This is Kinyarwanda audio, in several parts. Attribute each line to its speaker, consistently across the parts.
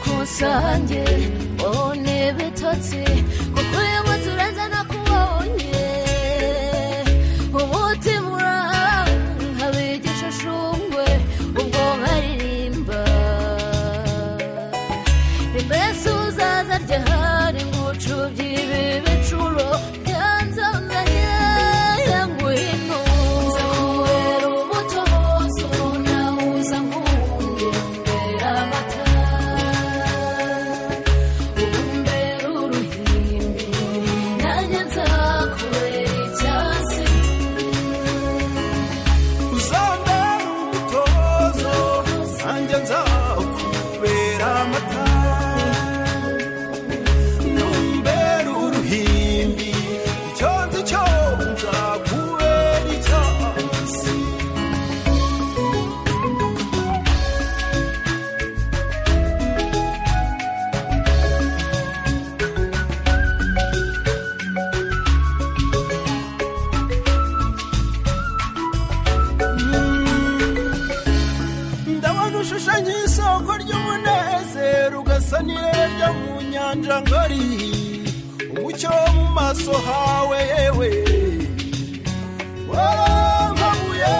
Speaker 1: kusange one bitotsi kuko uyu munsi urenze nakubonye umutima urabigisha shungwe ubwo nkaririmba mbese uzaza ryahari ngucubye ibi bicuro byanzangaye nguhino nza kubera umutozo nawuza nkunde mbera amata umbera uruhimbi nanjye nzakubera icyasi
Speaker 2: uzambera umutozo nanjye nzakubera amata numbera uruhimbi icyo nzi cyo nzakubera icyasi ndabona ushushanya isoko ry'umunezero ugasa n'irerya mu nyanja ngari umucyo wo mu maso hawe yewe warampabuye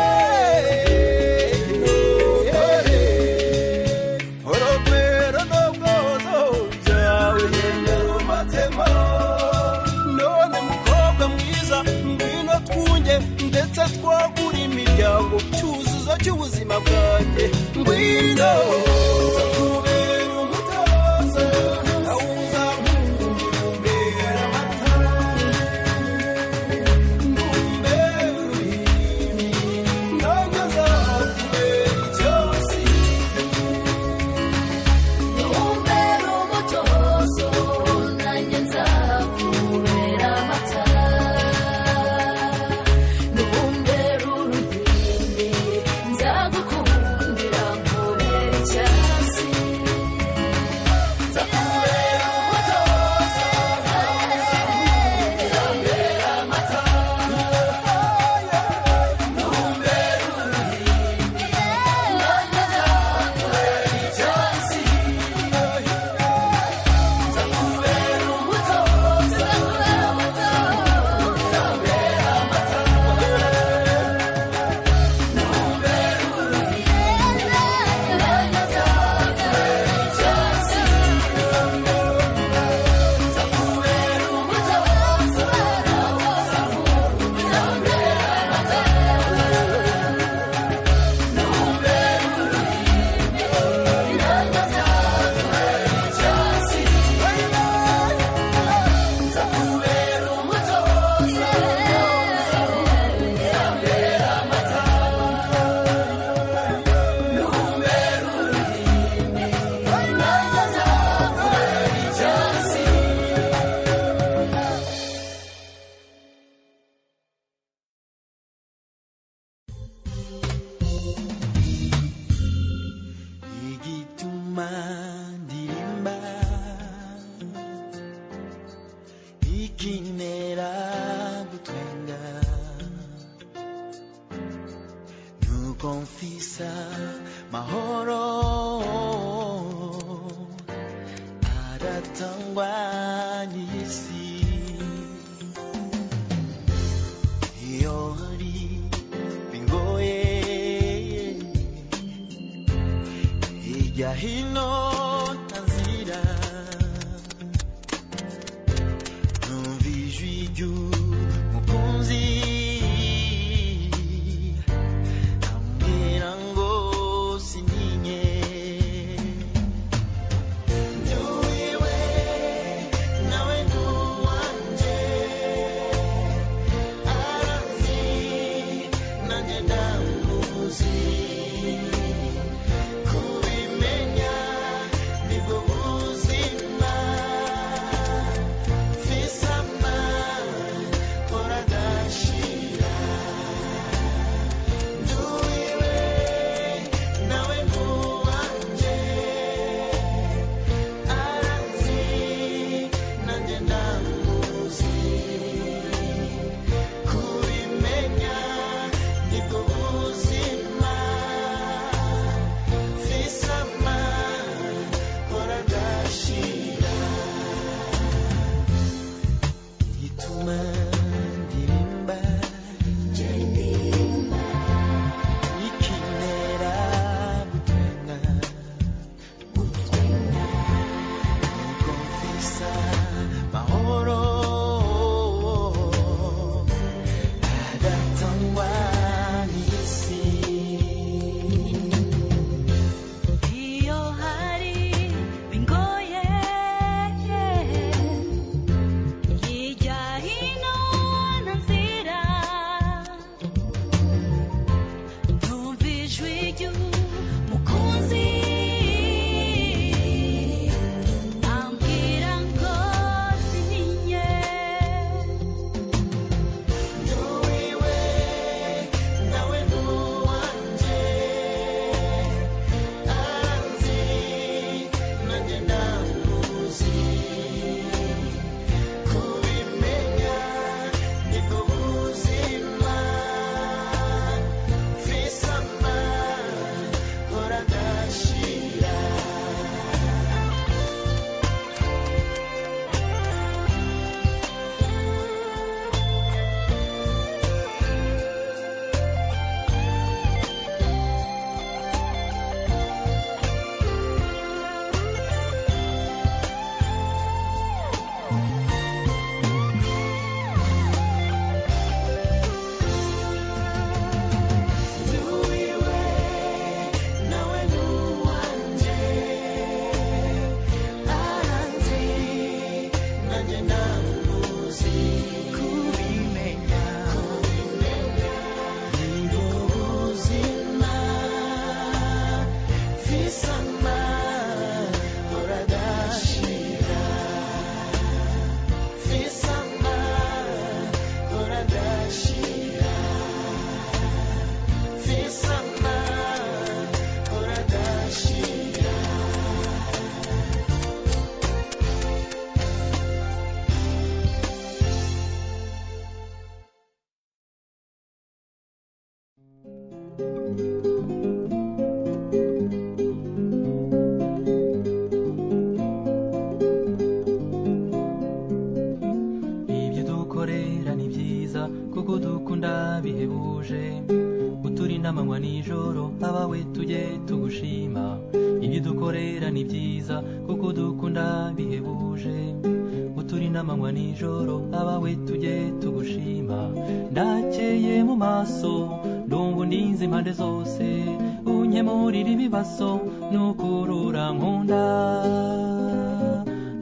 Speaker 2: oromero n'ubwozo byawe yemera umatema none mukobwa mwiza ngwino twunge ndetse twagura imiryango cyuzuzo cy'ubuzima bwanjye ngwino nzakubera umutozo nawuza nkumbera amata ngumbera uruhimbi nanjye nzakubera icyasi
Speaker 1: umbera umutozo nanjye nzakubera amata umbera uruhimbi nzagukundira nkubera icyasi nzakubera umutozo nzakubera amata umbera uruhimbi nanjye nzakubera icyasi nzakubera umutozo nzakubera amata
Speaker 3: igituma ndirimba ikinera gutwenga nuko mfisa mahoro aratangwa n'isi iyo hari bingoye hirya hino ntanzira numva ijwi ry'umukunzi ambwira ngo sintinye nduwiwe nawe nduwanje arazi nanjye ndamuzi kubimenya
Speaker 4: nziza kuko dukunda bihebuje uturi n'amanywa nijoro abawe tujye tugushima ndakeye mu maso ndumva undinze impande zose unkemurira ibibazo nukurura nkunda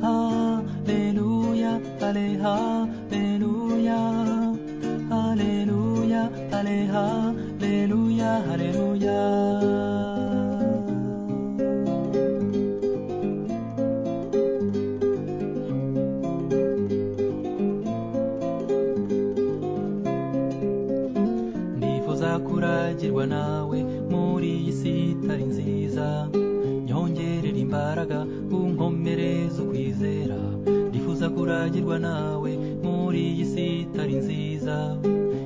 Speaker 4: haleluya haleluya haleluya haleluya haleluya kuragirwa nawe muri iyi si itari nziza nyongerera imbaraga unkomereza ukwizera ndifuza kuragirwa nawe muri iyi si itari nziza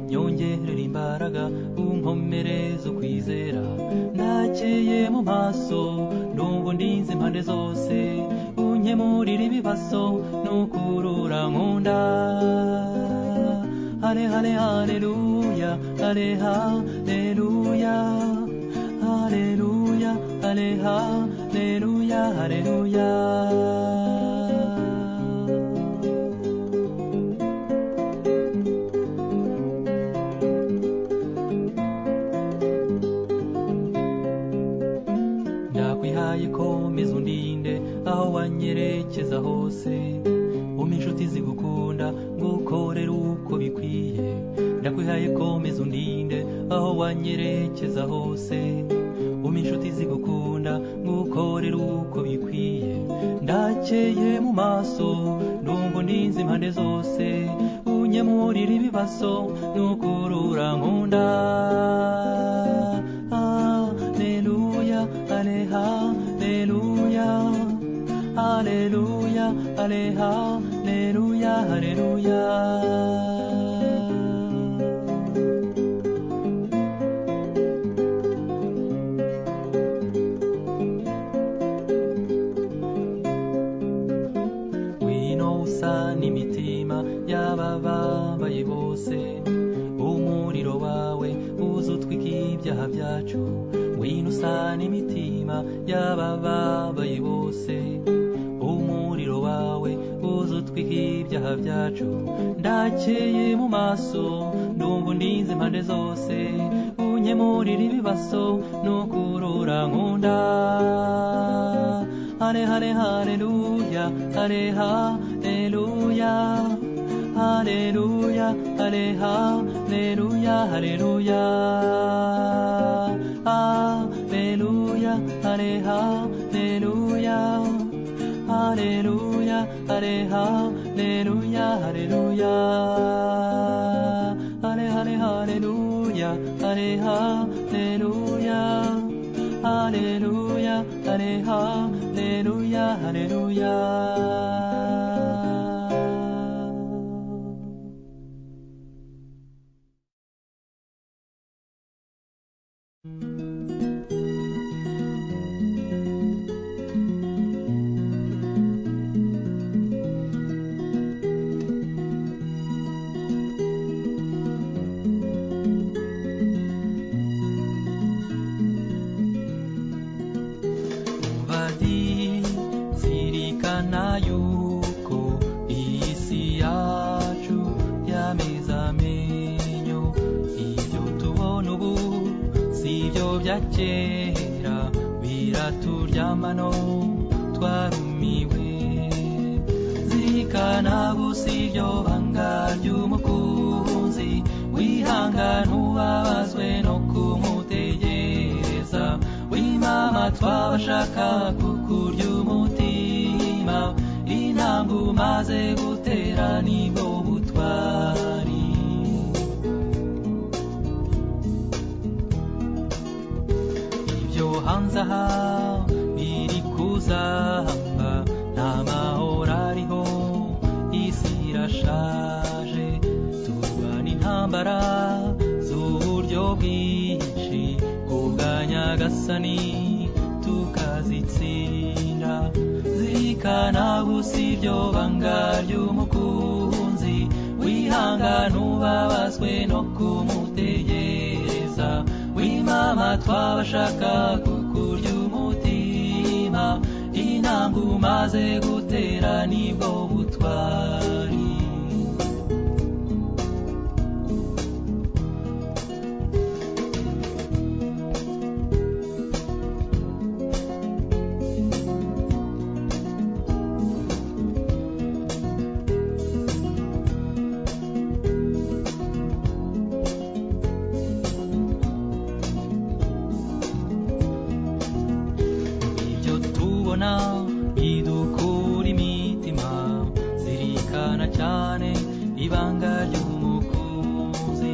Speaker 4: nyongerera imbaraga unkomereza ukwizera ndakeye mu maso ndumva undinze impande zose unkemurira ibibazo nukurura nkunda hale hale haleluya hale haleluya haleluya hale haleluya haleluya ndakwihaye komeza undinde aho wanyerekeza hose umpa inshuti zigukunda ngukorera uko bikwiye ndakwihaye komeza undinde aho wanyerekeza hose umpa inshuti zigukunda ngukorera uko bikwiye ndakeye mu maso ndumva undinze impande zose unkemurira ibibazo nukurura nkunda haleluya haleluya haleluya haleluya haleluya wino usa n'imitima y'abababaye bose umuriro wawe uzutwika ibyaha byacu wino usa n'imitima y'abababaye bose umuriro wawe uzutwika ibyaha byacu ndakeye mu maso ndumva undinze impande zose unkemurira ibibazo nukurura nkunda hale hale haleluya hale haleluya haleluya hale haleluya haleluya haleluya hale haleluya haleluya hale haleluya haleluya hale hale haleluya hale haleluya haleluya hale haleluya haleluya kera biraturyamano twarumiwe zirikana gusa iryo banga ry'umukunzi wihangana ubabazwe no kumutegereza w'imama twabashaka kukurya umutima intambwe umaze gutera nibwo butwari hanze aha biri kuzamba nta mahoro ariho isi irashaje turwana intambara z'uburyo bwinshi kubwa nyagasani tukazitsinda zirikana gusa iryo banga ry'umukunzi wihangana ubabazwe no kumutegereza w'imama twabashaka kukurya umutima intambwe intambwe umaze gutera nibwo butwari. Idukura imitima zirikana cyane ibanga ry'umukunzi,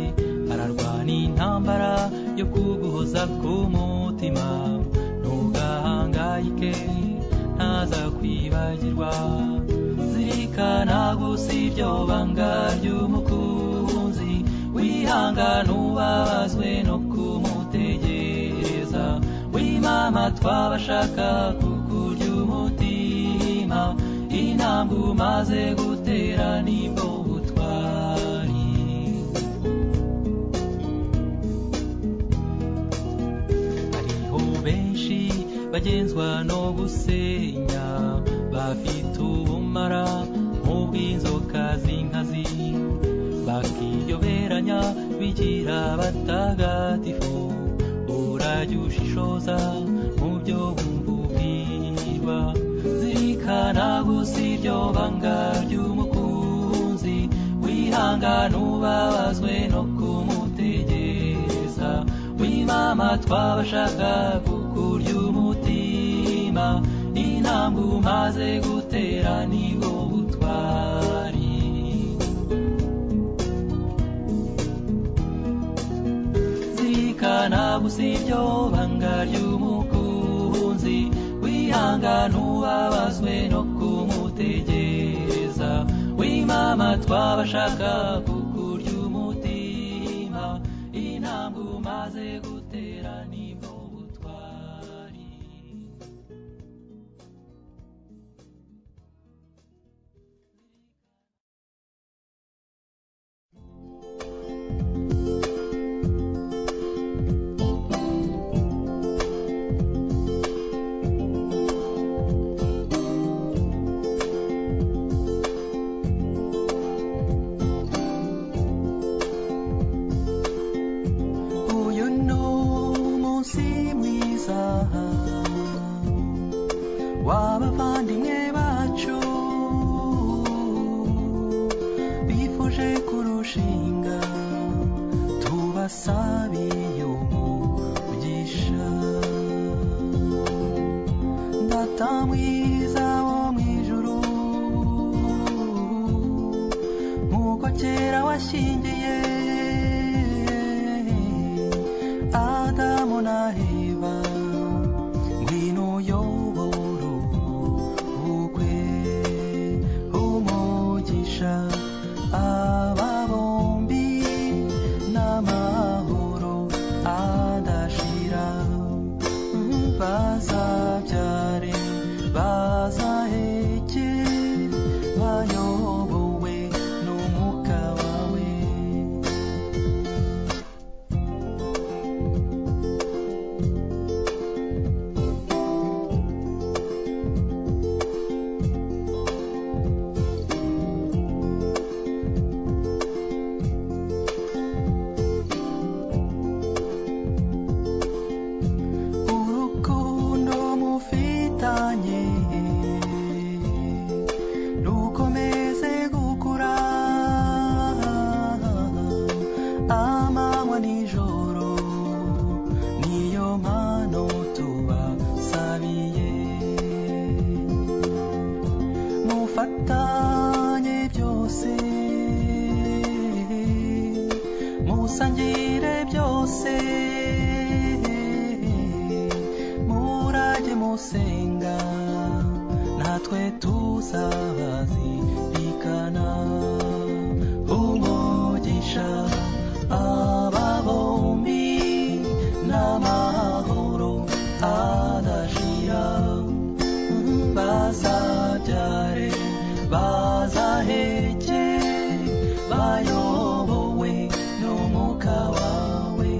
Speaker 4: ararwana intambara yo kuguhoza k'umutima. Ntugahangayike ntaza kwibagirwa, zirikana gusa iryo banga ry'umukunzi. Wihangane ubabazwe no kumutegereza, wimama twabashaka kukurya umutima. Intambwe umaze gutera nibwo butwari. Hariho benshi bagenzwa no gusenya, bafite ubumara nk'ubw'inzoka z'inkazi, bakiyoberanya bigira batagatifu. Urajya ushishoza mu byo wumva ubwirwa, zirikana gusa iryo banga ry'umukunzi. Wihangane ubabazwe no kumutegereza, wimama twabashaka kukurya umutima. Intambwe umaze gutera nibwo butwari. Zirikana gusa iryo banga ry'umukunzi. Wihangane ubabazwe no kumutegereza, wimama twabashaka kukurya umutima. Intambwe umaze gutera nibwo butwari.
Speaker 5: W'abavandimwe bacu bifuje kurushinga, tubasabiye umugisha. Data mwiza wo mw'ijuru, nk'uko kera washyingiye Adamu na Eva, ngwino uyobore ubukwe. Umugisha aba bombi n'amahoro adashira, bazabyare bazaheke, bayobowe n'umwuka wawe. Urukundo mufitanye rukomeze gukura, amanywa n'ijoro niyo mpano tubasabiye. Mufatanye byose, musangire byose, murajye musenga, natwe tuzabazirikana. Umugisha aba bombi n'amahoro adashira, bazabyare bazaheke, bayobowe n'umwuka wawe.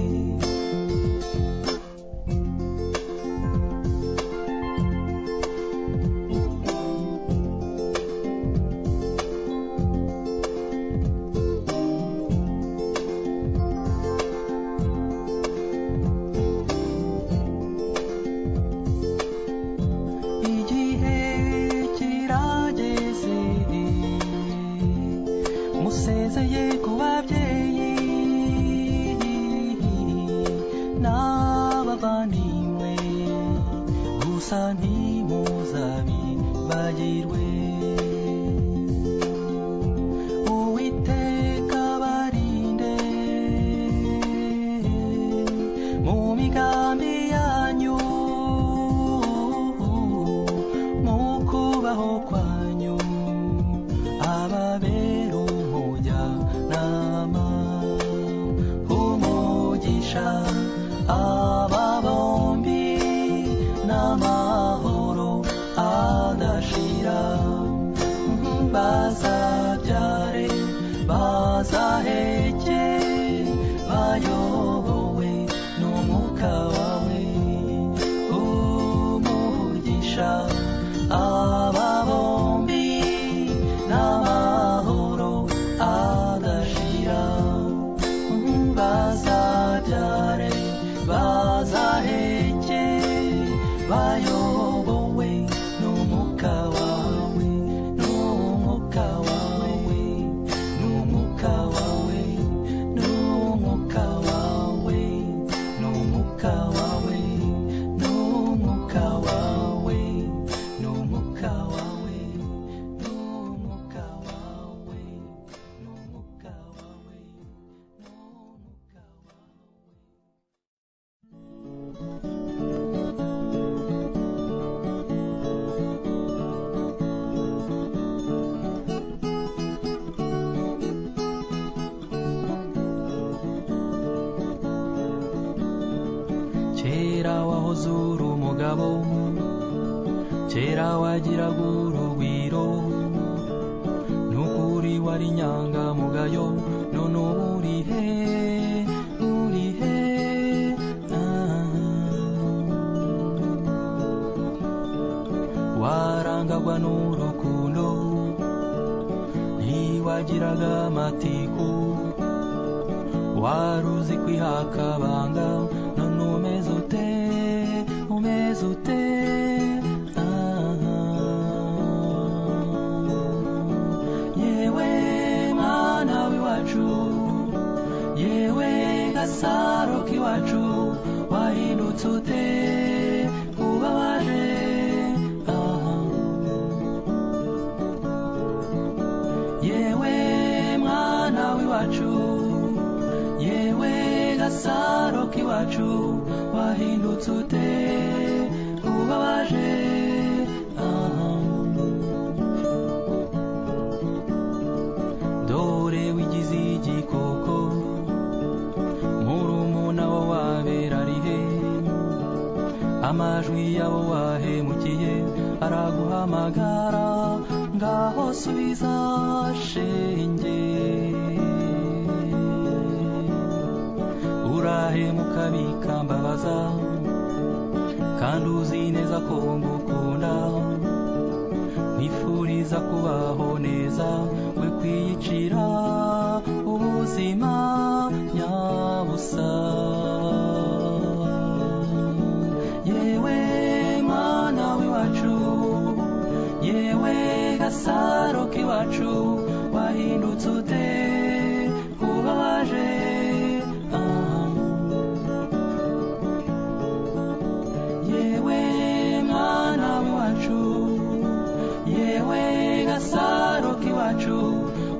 Speaker 5: kirageze musezeye ku babyeyi n'abavandimwe gusa ntimuzabibagirwe Uwiteka barinde mu migambi yanyu mu kubaho kwanyu ababera umujyanama umugisha aba bombi n'amahoro adashira bazabyare bazaheke bayobowe n'umwuka wawe umugisha aba bombi n'amahoro adashira bazabyare bazaheke bayobowe n'umwuka wawe n'umwuka wawe n'umwuka wawe n'umwuka wawe n'umwuka wawe n'umwuka wawe n'umwuka wawe n'umwuka wawe n'umwuka wawe Kera wahoze uri umugabo kera wagiraga urugwiro n'ukuri wari inyangamugayo none ubu uri he uri he warangagwa n'urukundo ntiwagiraga amatiku wari uzi kwihakabanga none umeze ute umeze ute yewe mwana w'iwacu yewe gasaro k'iwacu wahindutse ute ubabaje yewe mwana w'iwacu yewe gasaro k'iwacu wahindutse ute ubabaje dore wigize igikoko murumuna wo wabera rihe amajwi yabo wahemukiye araguhamagara ngaho subiza shenge urahemuka bikambabaza kandi uzi neza ko ngukunda nifuriza kubaho neza we kwiyicira ubuzima nyabusa yewe mwana w'iwacu yewe gasaro k'iwacu wahindutse ute ubabaje yewe mwana w'iwacu yewe gasaro k'iwacu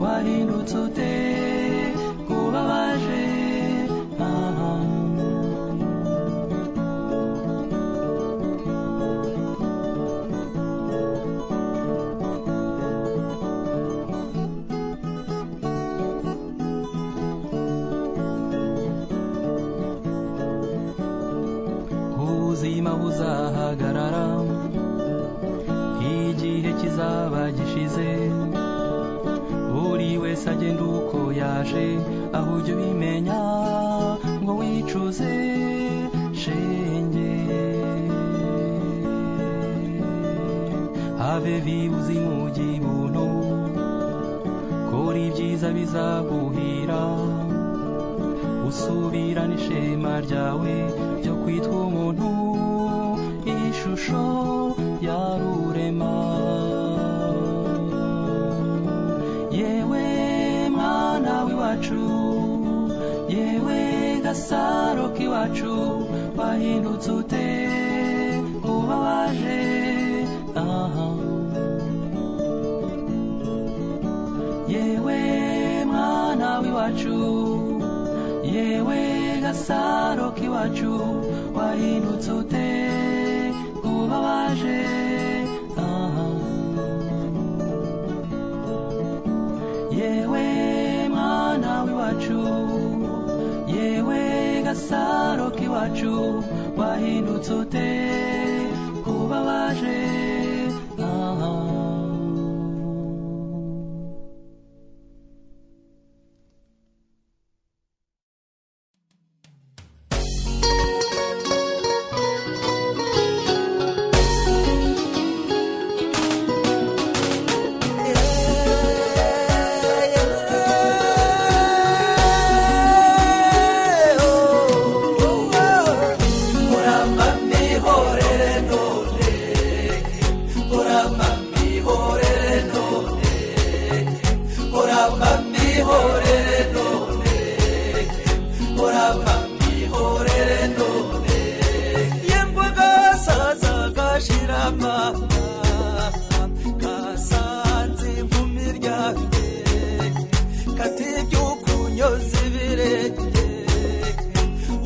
Speaker 5: wahindutse ute ubabaje ubuzima buzahagarara igihe kizaba gishize buri wese agenda uko yaje aho ujya ubimenya ngo wicuze shenge habe bibuze mu gibuno kora ibyiza bizaguhira usubirane ishema ryawe ryo kwitwa umuntu ishusho ya rurema gasaro k'iwacu wahindutse ute uba waje aha yewe mwana w'iwacu yewe gasaro k'iwacu wahindutse ute uba waje aha yewe mwana w'iwacu yewe gasaro k'iwacu wahindutse ute kuba waje aha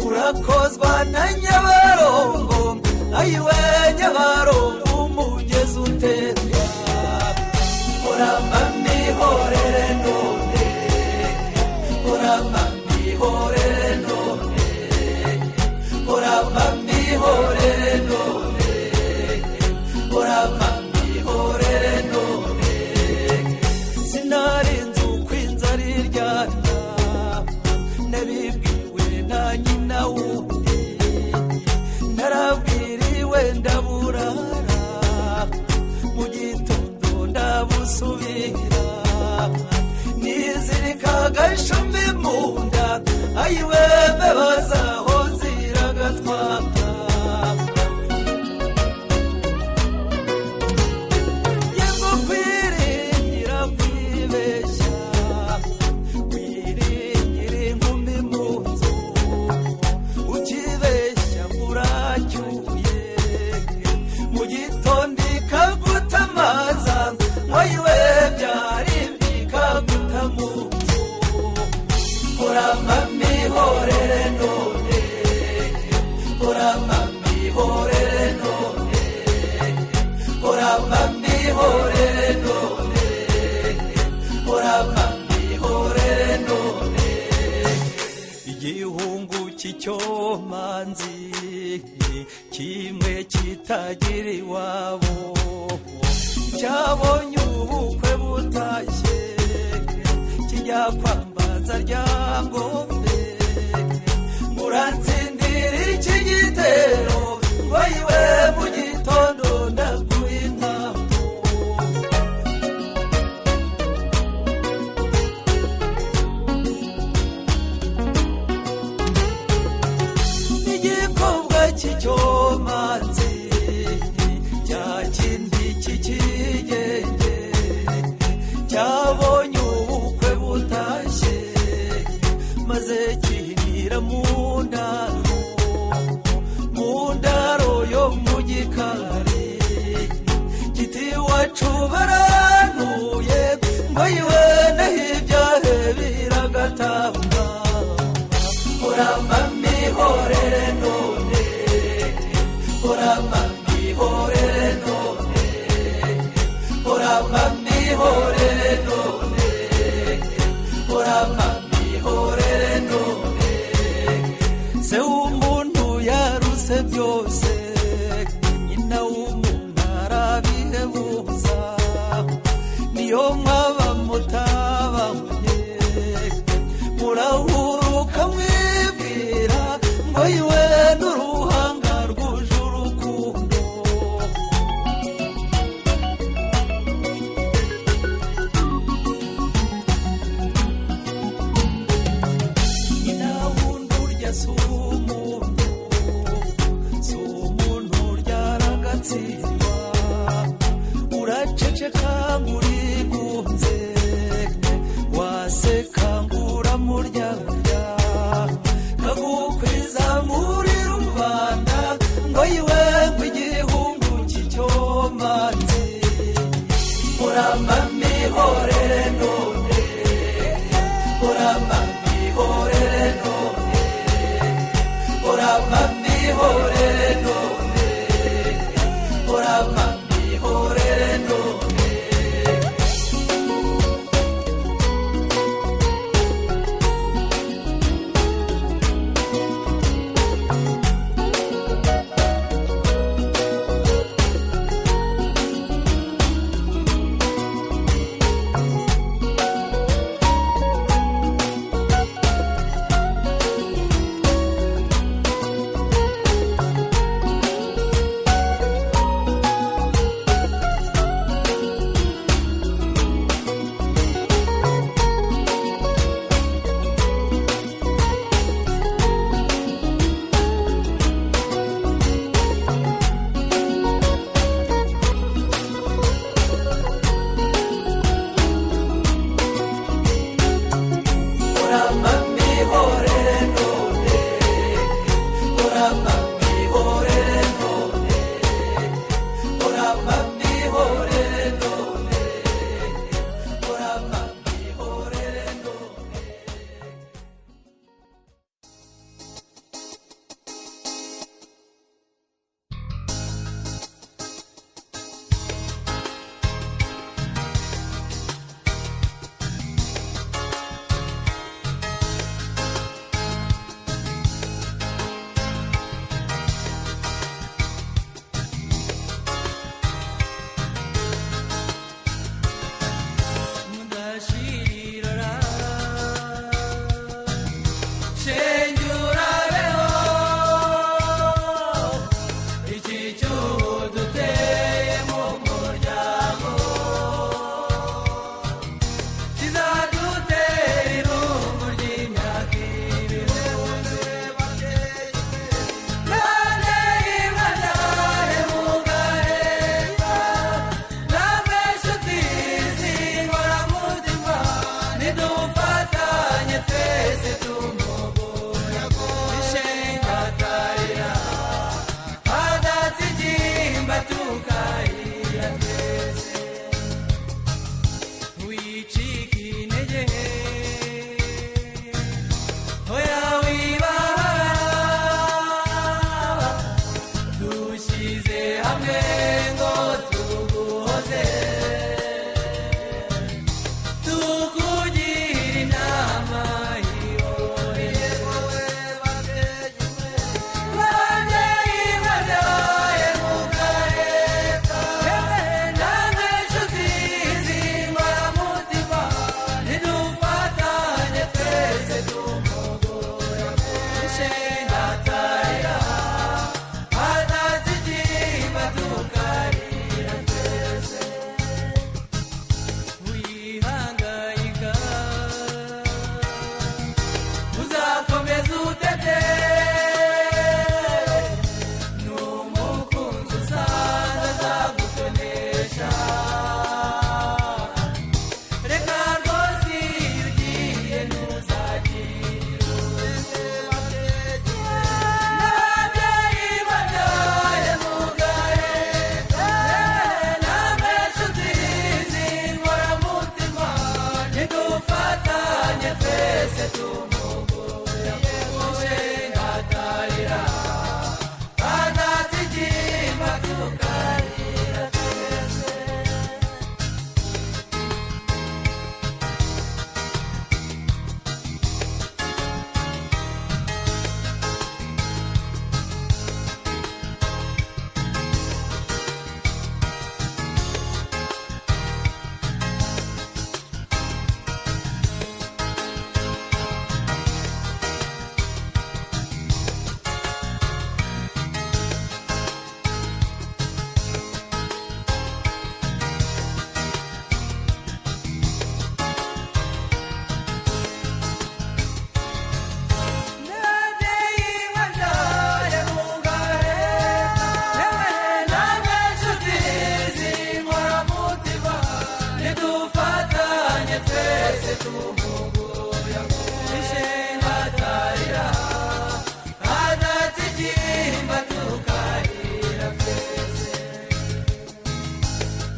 Speaker 2: urakozwa na Nyabarongo ayiwe Nyabarongo umugezi uterwa uramba mihorere none uramba mihorere none uramba mihorere none uramba mihorere none sinarinze ukwinzara iryana nabibwiwe na nyina wundi narabwiriwe ndaburara mu gitondo ndabusubira nizirika agashumi mu nda ayiwe mbebazaho ziragatwara yego kwiringira kwibeshya kwiringira inkumi mu nzu ukibeshya uracyuye mu gitondo ikagutamaza ayiwe byari bikaguta mu nzu uramba mihorere none uramba mihorere none uramba mihorere none uramba mihorere none igihungu cy'icyomanzi kimwe kitagira iwabo cyabonye ubukwe butashye kijya kwambaza ryangombe muransindira iki gitero ngo ayiwe mu gitondo ndaguha intambo igikobwa cy'icyomanzi cya kindi cy'ikigenge cyabonye ubukwe butashye maze kihinira mu ndaro yo mu gikari kiti wacu barantuye ngo yiwe naho ibyahe biragatamba uramba mihorere none uramba mihorere none uramba mihorere none uramba mihorere none se umuntu yaruse byose nyina w'umuntu arabihebuza niyo mwaba mutabanye murahuruka mwibwira ngo yiwe n'uruhanga rwuje urukundo nyina wundi urya si umuntu ryaragatsindwa uraceceka ngurigunze waseka nguramurya kagu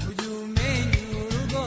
Speaker 6: Ujya umenya urugo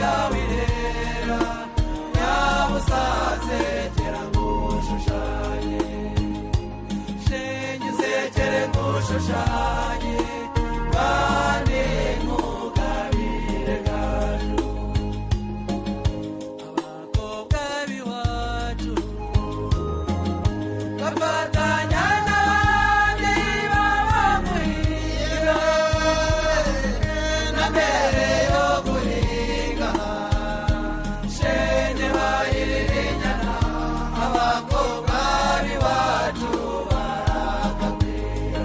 Speaker 2: yawe irera nyabusaze gera ngushushanye shenye uzekere ngushushanye kandi nkugabire gaju abakobwa b'iwacu bafatanya n'abandi baba guhiga na mbere yo guhiga shenye bayirinyana abakobwa b'iwacu barakabwira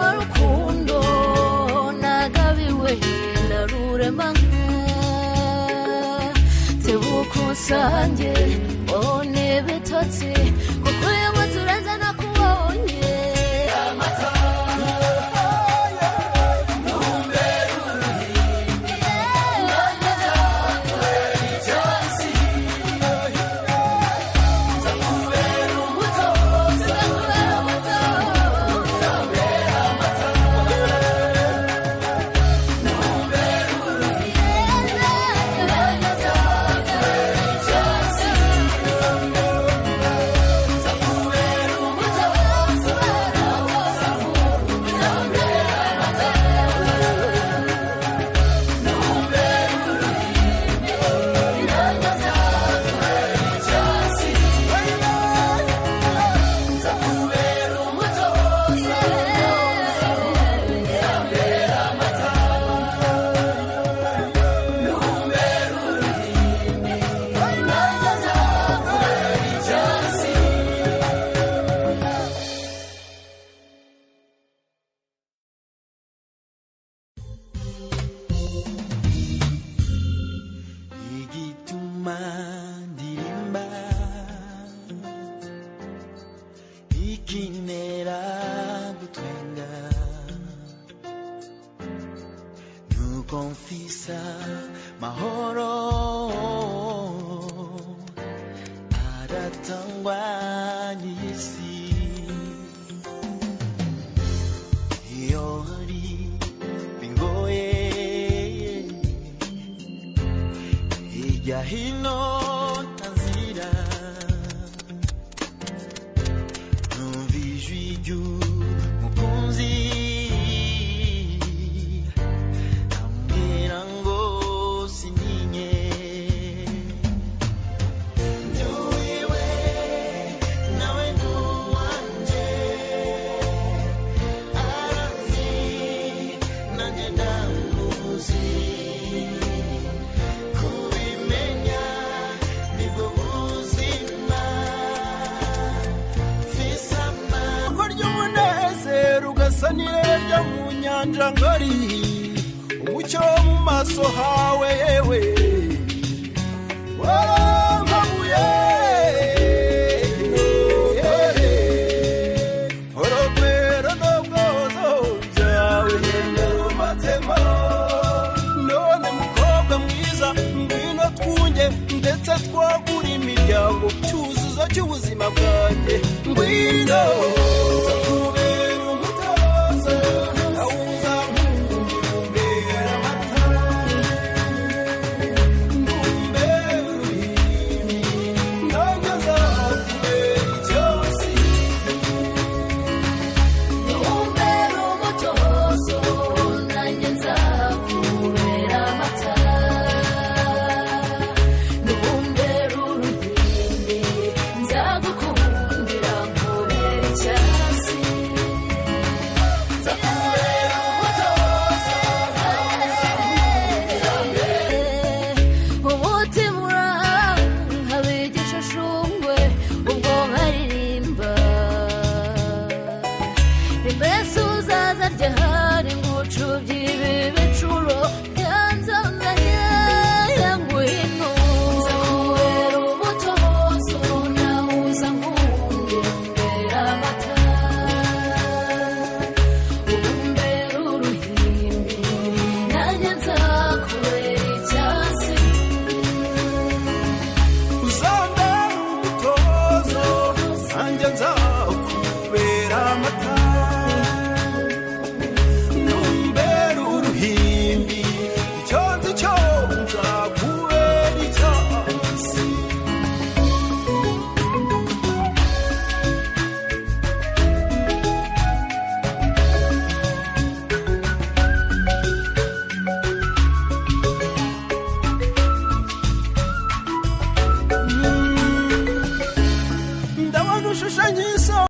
Speaker 1: Warukundo nagabiwe narurema tebukusange one bitotsi kuko yamuturanza nakubonye
Speaker 3: Confisa mahoro aratangwa n'isi iyo hari bingoye hirya hino ntanzira numva ijwi ry'umukunzi
Speaker 2: sanirya mu nyanja ngari umucyo mu maso hawe yewe